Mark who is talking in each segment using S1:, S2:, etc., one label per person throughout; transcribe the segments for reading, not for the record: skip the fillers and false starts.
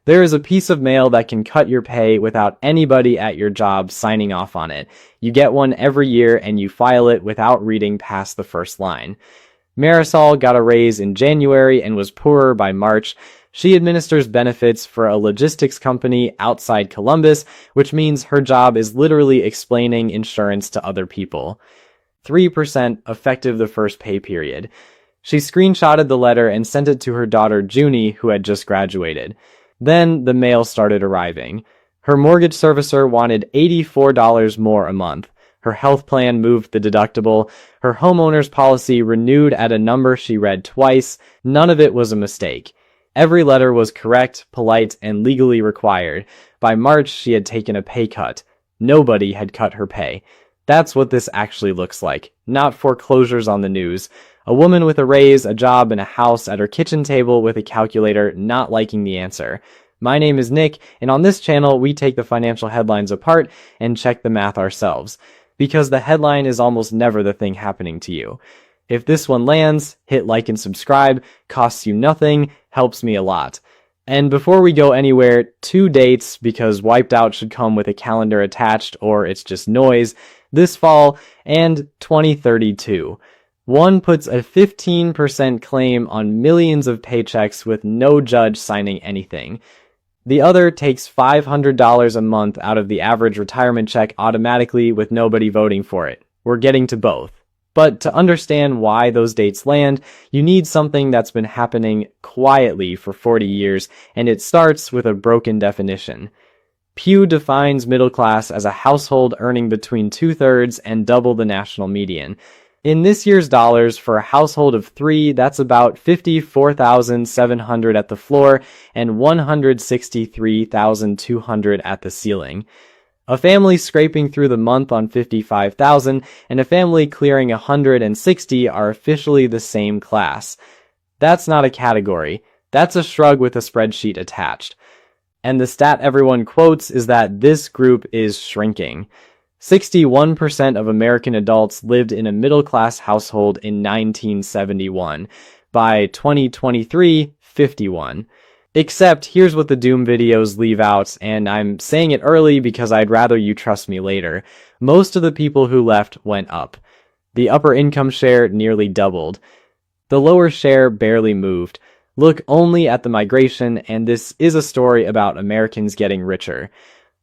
S1: There is a piece of mail that can cut your pay without anybody at your job signing off on it. You get one every year and you file it without reading past the first line. Marisol got a raise in January and was poorer by March. She administers benefits for a logistics company outside Columbus, which means her job is literally explaining insurance to other people. 3% effective the first pay period. She screenshotted the letter and sent it to her daughter Junie, who had just graduated. Then the mail started arriving. Her mortgage servicer wanted $84 more a month. Her health plan moved the deductible. Her homeowner's policy renewed at a number she read twice. None of it was a mistake. Every letter was correct, polite, and legally required. By March, she had taken a pay cut. Nobody had cut her pay. That's what this actually looks like, not foreclosures on the news. A woman with a raise, a job, and a house at her kitchen table with a calculator, not liking the answer. My name is Nick, and on this channel, we take the financial headlines apart and check the math ourselves. Because the headline is almost never the thing happening to you. If this one lands, hit like and subscribe, costs you nothing, helps me a lot. And before we go anywhere, 2 dates, because Wiped Out should come with a calendar attached or it's just noise, this fall, and 2032. One puts a 15% claim on millions of paychecks with no judge signing anything. The other takes $500 a month out of the average retirement check automatically with nobody voting for it. We're getting to both. But to understand why those dates land, you need something that's been happening quietly for 40 years, and it starts with a broken definition. Pew defines middle class as a household earning between 2/3 and double the national median. In this year's dollars, for a household of 3, that's about $54,700 at the floor and $163,200 at the ceiling. A family scraping through the month on $55,000 and a family clearing $160 are officially the same class. That's not a category. That's a shrug with a spreadsheet attached. And the stat everyone quotes is that this group is shrinking. 61% of American adults lived in a middle-class household in 1971. By 2023, 51. Except, here's what the Doom videos leave out, and I'm saying it early because I'd rather you trust me later. Most of the people who left went up. The upper income share nearly doubled. The lower share barely moved. Look only at the migration, and this is a story about Americans getting richer.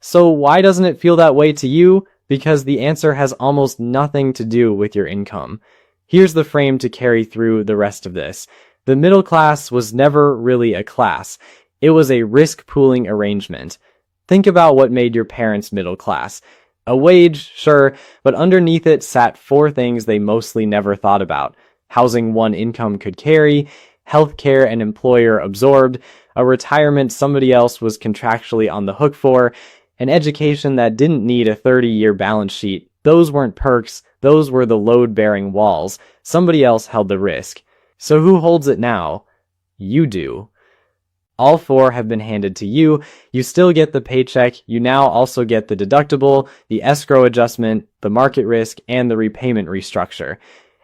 S1: So why doesn't it feel that way to you? Because the answer has almost nothing to do with your income. Here's the frame to carry through the rest of this. The middle class was never really a class. It was a risk-pooling arrangement. Think about what made your parents middle class. A wage, sure, but underneath it sat 4 things they mostly never thought about. Housing one income could carry, healthcare an employer absorbed, a retirement somebody else was contractually on the hook for, an education that didn't need a 30-year balance sheet. Those weren't perks, those were the load-bearing walls. Somebody else held the risk. So who holds it now? You do. All 4 have been handed to you. You still get the paycheck. You now also get the deductible, the escrow adjustment, the market risk, and the repayment restructure.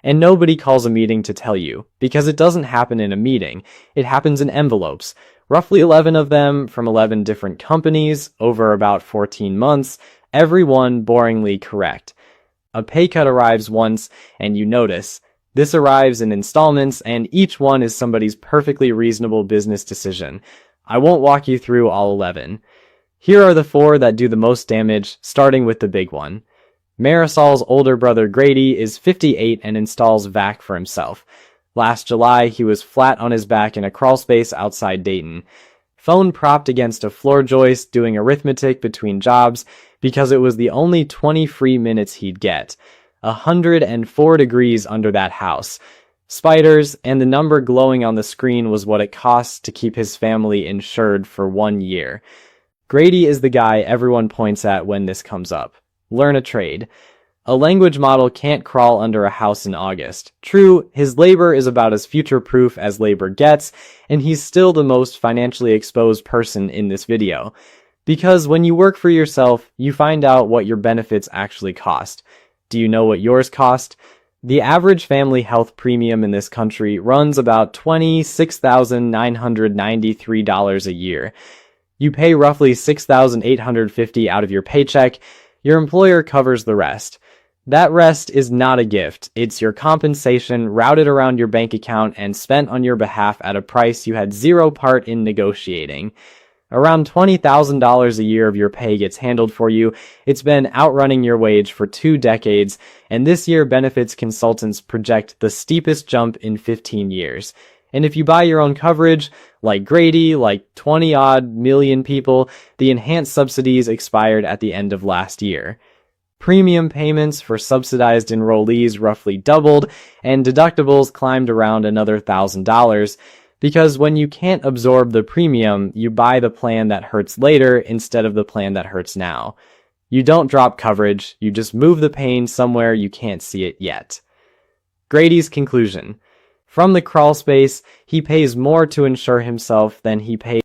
S1: And nobody calls a meeting to tell you, because it doesn't happen in a meeting. It happens in envelopes. Roughly 11 of them from 11 different companies over about 14 months, every one boringly correct. A pay cut arrives once, and you notice. This arrives in installments, and each one is somebody's perfectly reasonable business decision. I won't walk you through all 11. Here are the 4 that do the most damage, starting with the big one. Marisol's older brother Grady is 58 and installs vac for himself. Last July, he was flat on his back in a crawlspace outside Dayton. Phone propped against a floor joist doing arithmetic between jobs because it was the only 20 free minutes he'd get. 104 degrees under that house. Spiders, and the number glowing on the screen was what it costs to keep his family insured for 1 year. Grady is the guy everyone points at when this comes up. Learn a trade. A language model can't crawl under a house in August. True, his labor is about as future-proof as labor gets, and he's still the most financially exposed person in this video. Because when you work for yourself, you find out what your benefits actually cost. Do you know what yours cost? The average family health premium in this country runs about $26,993 a year. You pay roughly $6,850 out of your paycheck. Your employer covers the rest. That rest is not a gift. It's your compensation routed around your bank account and spent on your behalf at a price you had zero part in negotiating. Around $20,000 a year of your pay gets handled for you. It's been outrunning your wage for 2 decades, and this year benefits consultants project the steepest jump in 15 years. And if you buy your own coverage, like Grady, like 20-odd million people, the enhanced subsidies expired at the end of last year. Premium payments for subsidized enrollees roughly doubled, and deductibles climbed around another $1,000, because when you can't absorb the premium, you buy the plan that hurts later instead of the plan that hurts now. You don't drop coverage, you just move the pain somewhere you can't see it yet. Grady's conclusion. From the crawl space, he pays more to insure himself than he pays